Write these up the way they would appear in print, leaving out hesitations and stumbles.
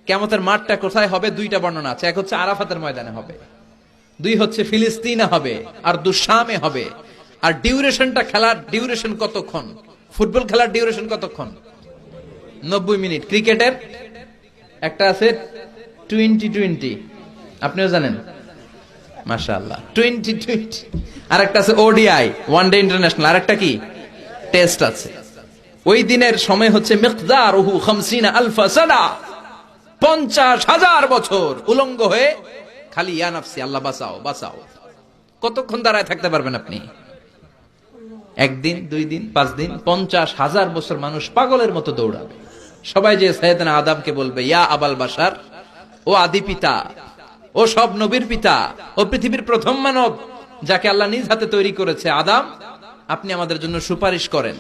কিয়ামতের মাঠটা কোথায় হবে দুইটা বর্ণনা আছে। এক হচ্ছে আরাফাতের ময়দানে হবে, দুই হচ্ছে ফিলিস্তিনে হবে, আর শামে হবে। আর ডিউরেশনটা, খেলার ডিউরেশন কতক্ষণ? ফুটবল খেলার ডিউরেশন কতক্ষণ? 90 মিনিট। ক্রিকেটের একটা আছে 20-20, আপনিও জানেন, মাশাআল্লাহ, 20-20। আর একটা আছে ওডিআই, ওয়ান ডে ইন্টারন্যাশনাল। আর একটা কি টেস্ট আছে। ওই দিনের সময় হচ্ছে মিকদারুহু 50 আলফা সানা, 50,000 বছর উলঙ্গ হয়ে খালি ইয়া নাফসি, আল্লাহ বাঁচাও বাঁচাও। কতক্ষণ দাঁড়ায় থাকতে পারবেন আপনি? একদিন, 2 দিন, 5 দিন, 50,000 বছর মানুষ পাগলের মতো দৌড়াবে। সবাই যে সাইয়েদনা আদমকে বলবে, ইয়া আবাল বাশার, ও আদি পিতা, ও সব নবীর পিতা, ও পৃথিবীর প্রথম মানব যাকে আল্লাহ নিজ হাতে তৈরি করেছে, আদম, আপনি আমাদের জন্য সুপারিশ করেন।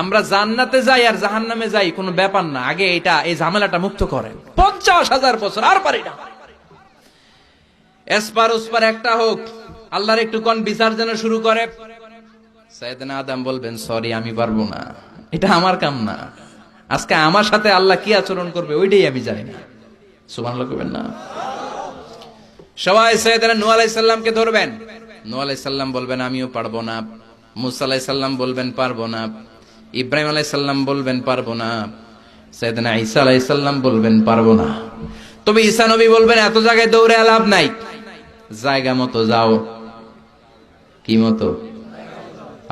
আমরা জান্নাতে যাই আর জাহান্নামে যাই কোনো ব্যাপার না, আগে এই ঝামেলাটা মুক্ত করেন। 50,000 বছর আর পারি না। এসপার ওসপার একটা হোক, আল্লাহর একটু কোন বিচার যেন শুরু করে। সাইয়েদনা আদম বলবেন, সরি, আমি পারবো না, এটা আমার কাম না। আজকে আমার সাথে আল্লাহ কি আচরণ করবে ওইটাই আমি জানি না। সুবহানাল্লাহ কইবেন না? সবাই সাইয়েদনা নূহ আলাইহিস সালামকে ধরবেন। নূহ আলাইহিস সালাম বলবেন, আমিও পারবো না। মুসা আলাইহিস সালাম বলবেন, পারবো না। ইব্রাহিম আলাইহিস সালাম বলবেন, পারবো না। সাইয়েদনা ঈসা আলাইহিস সালাম বলবেন, পারবো না। তবে ঈসা নবী বলবেন, এত জায়গায় দৌড়ে লাভ নাই, জায়গা মতো যাও। কি মতো?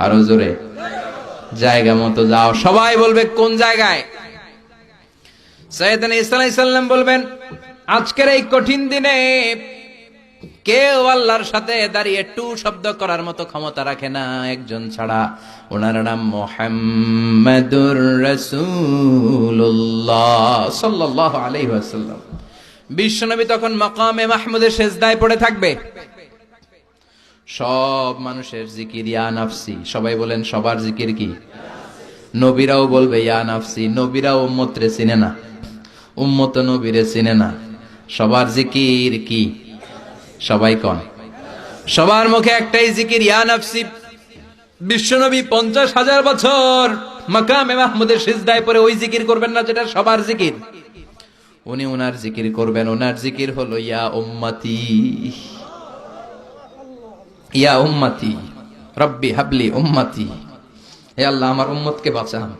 আরো জোরে, জায়গা মতো যাও। সবাই বলবে, কোন জায়গায়? সাইয়েদনা ঈসা আলাইহিস সালাম বলবেন, আজকের এই কঠিন দিনে কেউ আল্লাহর সাথে দাঁড়িয়ে টু শব্দ করার মতো ক্ষমতা রাখে না, একজন ছাড়া। ওনার নাম মুহাম্মাদুর রাসূলুল্লাহ সাল্লাল্লাহু আলাইহি ওয়াসাল্লাম। বিশ্বনবী তখন মাকামে মাহমুদে সেজদায় পড়ে থাকবে। সব মানুষের জিকির ইয়া নাফসি। সবাই বলেন, সবার জিকির কি? নবীরাও বলবে ইয়া নাফসি। নবীরাও উম্মতরে চিনে না, উম্মত নবীরে চিনে না। সবার জিকির কি? সবাই কোন? সবার মুখে একটাই জিকির, ইয়া নাফসি। বিশ্বনবী 50,000 বছর মাকামে মাহমুদে সিজদায় পড়ে ওই জিকির করবেন না যেটা সবার জিকির। উনি ওনার জিকির করবেন। ওনার জিকির হলো ইয়া উম্মতি, ইয়া উম্মতি রব্বি হাবলি উম্মতি। হে আল্লাহ, আমার উম্মতকে বাঁচান,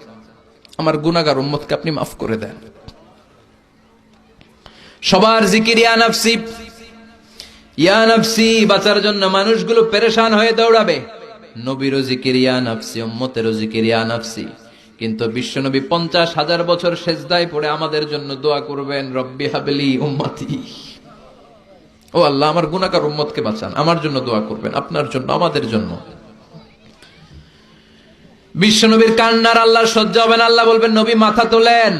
আমার গুনাহগার উম্মতকে আপনি মাফ করে দেন। সবার জিকির ইয়া নাফসি, ইয়া নাফসি। বাঁচার জন্য মানুষগুলো পেরেশান হয়ে দৌড়াবে। নবীরও জিকির ইয়া নাফসি, উম্মতেরও জিকির ইয়া নাফসি। কিন্তু বিশ্বনবী 50,000 বছর সেজদায় পড়ে আমাদের জন্য দোয়া করবেন, রব্বি হাবলি উম্মতি। ও আল্লাহ, আমার গুনাহগার উম্মতকে বাঁচান, আমার জন্য দোয়া করবেন, আপনার জন্য, আমাদের জন্য। বিশ্বনবীর কান্নার আল্লাহর সহ্য হবে না। আল্লাহ বলবেন, নবী মাথা তোলেন,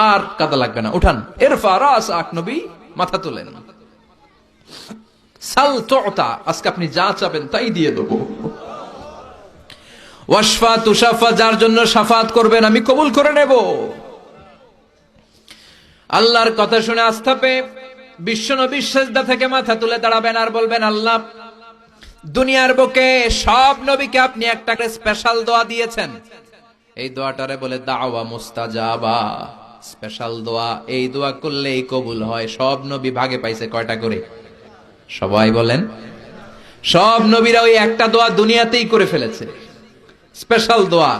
আর কাদা লাগবে না, উঠান। ইরফা রাসাক, নবী মাথা তোলেন। সাল তুতা, আজকে আপনি যা চাবেন তাই দিয়ে দেবো। ওয়াশফা তুশাফা, যার জন্য শাফাত করবেন আমি কবুল করে নেব। আল্লাহর কথা শুনে আস্থা পেয়ে বিশ্বনবী সিজদা থেকে মাথা তুলে দাঁড়াবেন আর বলবেন, আল্লাহ, দুনিয়ার বুকে সব নবীকে আপনি একটা স্পেশাল দোয়া দিয়েছেন। এই দোয়াটারে বলে দাওয়া মুস্তাজাবা, স্পেশাল দোয়া। এই দোয়া করলেই কবুল হয়। সব নবী ভাগে পাইছে কয়টা করে? সবাই বলেন, সব নবীরা ওই একটা দোয়া দুনিয়াতেই করে ফেলেছে, স্পেশাল দোয়া।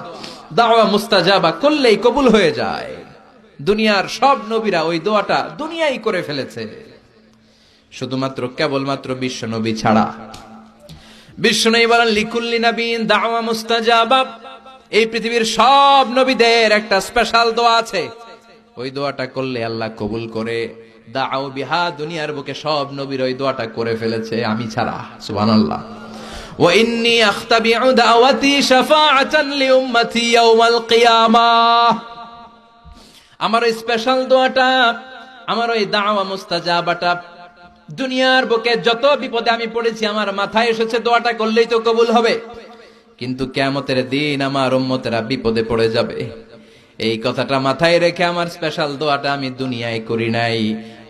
দাওয়া মুস্তাজাবা করলেই কবুল হয়ে যায়। দুনিয়ার সব নবীরা ওই দোয়াটা দুনিয়াই করে ফেলেছে, শুধুমাত্র কেবলমাত্র বিশ্ব নবী ছাড়া। বিশ্ব নবী বলেন, লিকুল্লি নবীন দাওয়া মুস্তাজাবা। এই পৃথিবীর সব নবীদের একটা স্পেশাল দোয়া আছে, ওই দোয়াটা করলে আল্লাহ কবুল করে। দাও বিহা, দুনিয়ার বুকে সব নবীর ওই দোয়াটা করে ফেলেছে, আমি ছাড়া। সুবহানাল্লাহ। ওয়া ইন্নী আখতাবিউ দাওয়াতি শাফাআতান লিউম্মতি ইয়াউমাল কিয়ামাহ। আমার ওই স্পেশাল দোয়াটা, আমার ওই দাওয়া মুস্তাজাবাটা দুনিয়ার বুকে যত বিপদে আমি পড়েছি আমার মাথায় এসেছে, দোয়াটা করলেই তো কবুল হবে। কিন্তু কিয়ামতের দিন আমার উম্মতেরা বিপদে পড়ে যাবে, এই কথাটা মাথায় রেখে আমার স্পেশাল দোয়াটা আমি দুনিয়ায় করি নাই।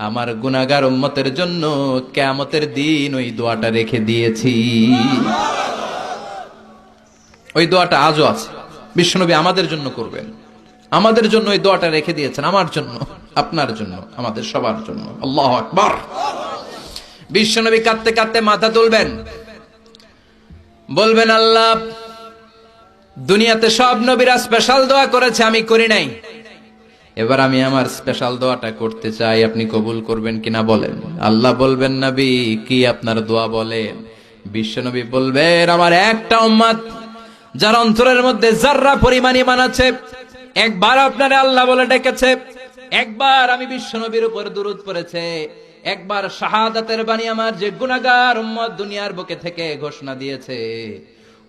আমার গুনাহগার উম্মতের জন্য কিয়ামতের দিন ওই দোয়াটা রেখে দিয়েছি। ওই দোয়াটা আজও আছে, বিশ্বনবী আমাদের জন্য করবেন, আমাদের জন্য ওই দোয়াটা রেখে দিয়েছেন, আমার জন্য, আপনার জন্য, আমাদের সবার জন্য। আল্লাহু আকবার। বিশ্বনবী কাঁদতে কাঁদতে মাথা তুলবেন, বলবেন আল্লাহ, দুনিয়াতে সব নবীরা স্পেশাল দোয়া করেছে, আমি করি নাই, এবার আমি আমার স্পেশাল দোয়াটা করতে চাই, আপনি কবুল করবেন কিনা বলেন। আল্লাহ বলবেন, নবী কি আপনার দোয়া বলেন? বিশ্বনবী বলবেন, আমার একটা উম্মত যার অন্তরের মধ্যে যাররা পরিমাণ ঈমান আছে, একবার আপনারে আল্লাহ বলে ডেকেছে, একবার আমি বিশ্বনবীর উপর দুরূদ পড়েছে, একবার শাহাদাতের বাণী আমার যে গুনাহগার উম্মত দুনিয়ার বুকে থেকে ঘোষণা দিয়েছে,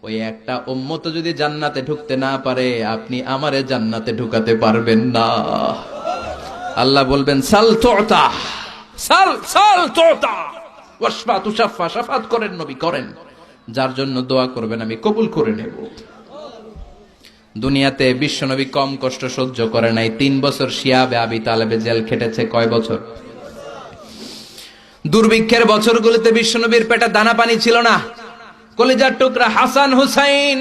ওই একটা উম্মত যদি জান্নাতে ঢুকতে না পারে, আপনি আমারে জান্নাতে ঢুকাতে পারবেন না। আল্লাহ বলবেন, সাল তুতা, সাল সাল তুতা ওয়াশফা তুশাফা, শাফাত করেন নবী, করেন, যার জন্য দোয়া করবেন আমি কবুল করে নেব। দুনিয়াতে বিশ্বনবী কম কষ্ট সহ্য করে নাই। 3 বছর শিয়াবে আবি তালেবে জেল খেটেছে। কয় বছর? দুর্ভিক্ষের বছরগুলোতে বিশ্বনবীর পেটে দানা পানি ছিল না। কলিজার টুকরা হাসান হুসাইন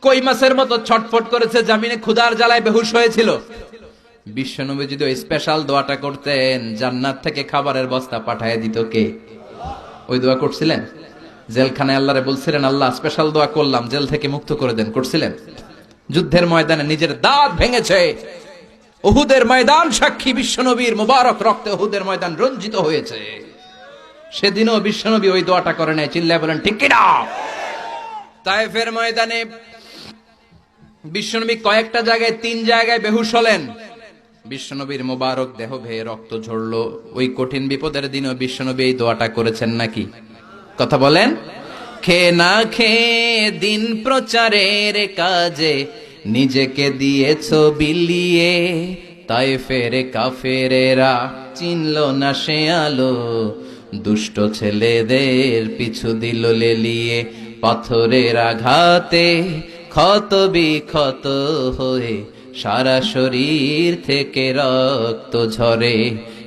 কই মাছের মতো ছটফট করেছে, জামিনে ক্ষুধার জ্বালায় বেহুশ হয়েছিল। বিশ্বনবী যদি ওই স্পেশাল দোয়াটা করতেন, জান্নাত থেকে খাবারের বস্তা পাঠিয়ে দিত কে? ওই দোয়া করছিলেন? জেলখানায় আল্লাহরে বলছিলেন, আল্লাহ স্পেশাল দোয়া করলাম, জেল থেকে মুক্ত করে দেন, করছিলেন? যুদ্ধের ময়দানে নিজের দাঁত ভেঙেছে, উহুদের ময়দান সাক্ষী, বিশ্বনবীর মুবারক রক্তে উহুদের ময়দান রঞ্জিত হয়েছে। সেদিনও বিশ্বনবী ওই দোয়াটা করে নাই। চিল্লায় বলেন ঠিক কিনা? তায়েফের ময়দানে বিশ্বনবী কয়েকটা জায়গায়, 3 জায়গায় বেহুশ হলেন। বিশ্বনবীর মুবারক দেহ বেয়ে রক্ত ঝরলো। ওই কঠিন বিপদের দিনও বিশ্বনবী এই দোয়াটা করেছেন নাকি? কথা বলেন। খেয়ে না খেয়ে দিন প্রচারের কাজে নিজেকে দিয়েছো বিলিয়ে, তায়েফের কাফেরেরা চিনল না সে আলো, দুষ্ট ছেলেদের পিছু দিল লেলিয়ে, পাথরের আঘাতে ক্ষত বিক্ষত হয়ে সারা শরীর থেকে রক্ত ঝরে।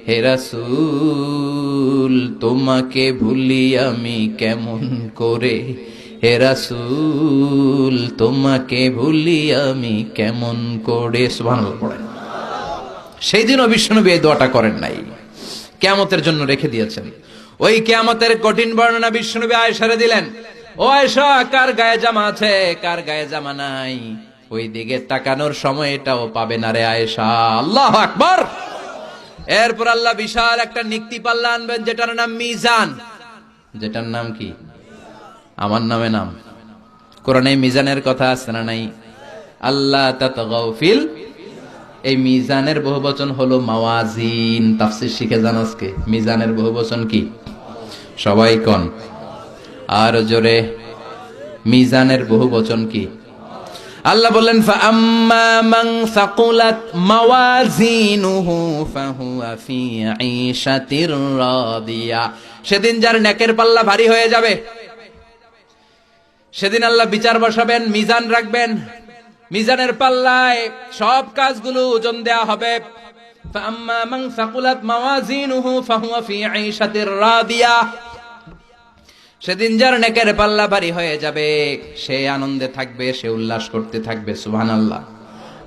হে রাসূল তোমাকে ভুলি আমি কেমন করে, হে রাসূল তোমাকে ভুলি আমি কেমন করে। সুবহানাল্লাহ পড়েন। সেই দিনও বিশ্বনবী এই দোয়াটা করেন নাই, কিয়ামতের জন্য রেখে দিয়েছেন। ওই কিয়ামতের কঠিন বর্ণনা বিশ্বনবী আয়েশারে দিলেন। ও আয়েশা, কার গায়ে জামা আছে, কার গায়ে জামা নাই, ওই দিকে তাকানোর সময়টাও পাবে না রে আয়েশা। আল্লাহু আকবার। এরপর আল্লাহ বিশাল একটা নিক্তি পাল্লা আনবেন, যেটার নাম মিজান। যেটার নাম কি? আমার নামে নাম। কোরআনে মিজানের কথা আছে না নাই? আল্লাহ তাতগাউ ফিল। এই মিজানের বহুবচন হলো মাওয়াজিন। তাফসীর শিখে যান আজকে। মিজানের বহুবচন কি? সবাই কোন? আর জোরে। মিজানের বহুবচন কি? আল্লাহ বললেন, ফাআম্মা মান সাকুলাত মাওয়াজিনুহু ফাহুয়া ফি ঈশাতির রাদিয়া। সেদিন যার নেকের পাল্লা ভারী হয়ে যাবে, সেদিন আল্লাহ বিচার বসাবেন, মিজান রাখবেন। মিজানের পাল্লায় সব কাজগুলো ওজন দেয়া হবে। ফাআম্মা মান সাকুলাত মাওয়াজিনুহু ফাহুয়া ফি ঈশাতির রাদিয়া। সেদিন যার নেকের পাল্লা ভারী হয়ে যাবে, সে আনন্দে থাকবে, সে উল্লাস করতে থাকবে। সুবহানাল্লাহ।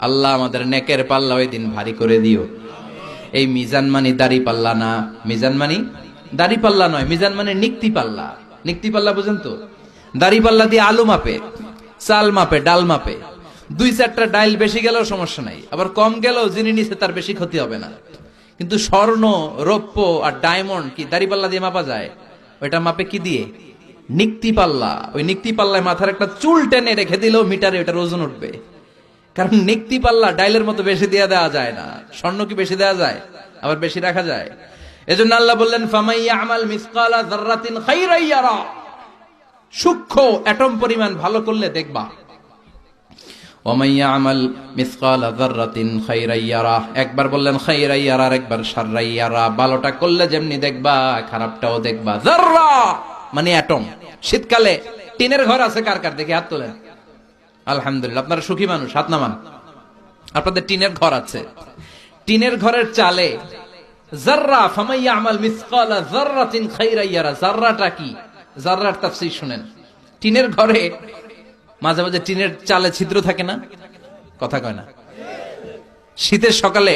আল্লাহ আমাদের নেকের পাল্লা ওই দিন ভারী করে দিও। এই মিজান মানি দাড়ি পাল্লা না, মিজান মানি দাড়ি পাল্লা নয়, মিজান মানে নিক্তি পাল্লা। নিক্তি পাল্লা বুঝেন তো? দাড়ি পাল্লা দিয়ে আলু মাপে, চাল মাপে, ডাল মাপে। 2-4টা ডাইল বেশি গেলেও সমস্যা নাই, আবার কম গেলেও যিনি নিচে তার বেশি ক্ষতি হবে না। কিন্তু স্বর্ণ, রৌপ্য আর ডায়মন্ড কি দাড়ি পাল্লা দিয়ে মাপা যায়? ওইটা মাপে কি দিয়ে? নিক্তি পাল্লা। ওই নিক্তি পাল্লায় মাথার একটা চুল টেনে রেখে দিলেও মিটারে ওটার ওজন উঠবে। কারণ নিক্তি পাল্লা ডাইলের মতো বেশি দিয়ে দেওয়া যায় না। স্বর্ণ কি বেশি দেওয়া যায়? আবার বেশি রাখা যায়। এজন্য আল্লাহ বললেন, ফামাইয়া আমাল মিসকালা যাররাতিন খাইরান ইয়ারা। সূক্ষ্ম অ্যাটম পরিমাণ ভালো করলে দেখবা। ওয়ামাইয়া আমাল মিসকালা যাররাতিন খাইরান ইয়ারা। একবার বললেন খাইরান ইয়ারা, আর একবার শাররান ইয়ারা। ভালোটা করলে যেমনি দেখবা, খারাপটাও দেখবা। যাররা মানে অ্যাটম। শীতকালে টিনের ঘর আছে কার কার? দেখি হাত তোলেন। আলহামদুলিল্লাহ, আপনারা সুখী মানুষ, হাত নামান। আপনাদের টিনের ঘর আছে। টিনের ঘরের চালে যাররা, ফামাইয়া আমাল মিসকালা যাররাতিন খাইরান ইয়ারা। যাররাটা কি? যাররার তাফসীর শুনেন। টিনের ঘরে মাঝে মাঝে টিনের চালে ছিদ্র থাকে না? কথা কয় না? শীতের সকালে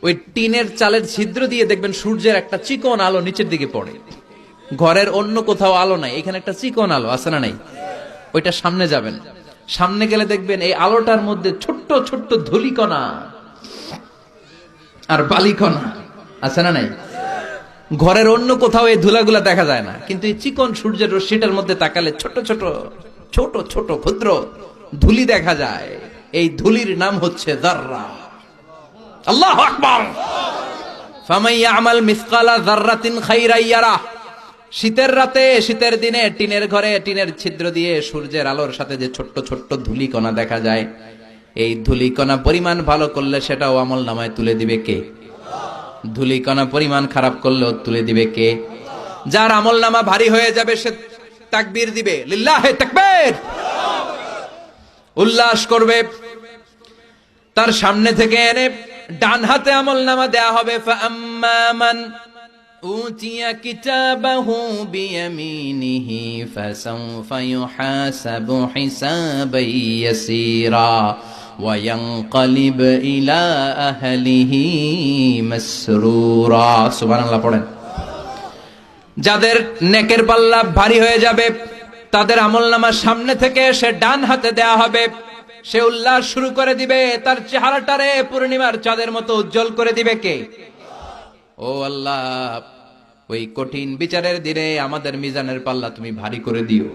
ওই টিনের চালের ছিদ্র দিয়ে দেখবেন সূর্যের একটা চিকন আলো নিচের দিকে পড়ে। ঘরের অন্য কোথাও আলো নাই, এখানে একটা চিকন আলো আছে না নাই? ওইটা সামনে যাবেন, সামনে গেলে দেখবেন এই আলোটার মধ্যে ছোট্ট ছোট্ট ধূলিকণা আর বালিকণা আছে না নাই? ঘরের অন্য কোথাও এই ধুলাগুলা দেখা যায় না, কিন্তু এই চিকন সূর্যের রশ্মিটার মধ্যে তাকালে ছোট ছোট ছোট ছোট ক্ষুদ্র ধুলি দেখা যায়। এই ধুলির নাম হচ্ছে যাররা। আল্লাহু আকবার। ফামান ইয়ামাল মিসকালা যাররাতিন খাইরান ইয়ারা। শীতের রাতে, শীতের দিনে টিনের ঘরে টিনের ছিদ্র দিয়ে সূর্যের আলোর সাথে যে ছোট্ট ছোট্ট ধুলিকণা দেখা যায়, এই ধুলিকণা পরিমাণ ভালো করলে সেটাও আমলনামায় তুলে দিবে কে? ধুলিকণা পরিমাণ খারাপ করলেও তুলে দিবে কে? যার আমলনামা ভারী হয়ে যাবে সে তাকবীর দিবে, লিল্লাহে তাকবীর, উল্লাস করবে। তার সামনে থেকে এনে ডান হাতে আমলনামা দেয়া হবে। ফাআম্মা মান উতিয়া কিতাবাহু বিয়ামিনিহি ফাসাউফা ইউহাসাবু হিসাবান ইয়াসীরা ওয়া ইয়ানকালিব ইলা আহলিহি মাসরুরা। সুবহানাল্লাহ পড়েন। যাদের নেকের পাল্লা ভারী হয়ে যাবে তাদের আমলনামা সামনে থেকে সে ডান হাতে দেয়া হবে। সে উল্লাস শুরু করে দিবে, তার চেহারাটারে পূর্ণিমার চাঁদের মতো উজ্জ্বল করে দিবে কে? ও আল্লাহ, ওই কঠিন বিচারের দিনে আমাদের মিজানের পাল্লা তুমি ভারী করে দিও।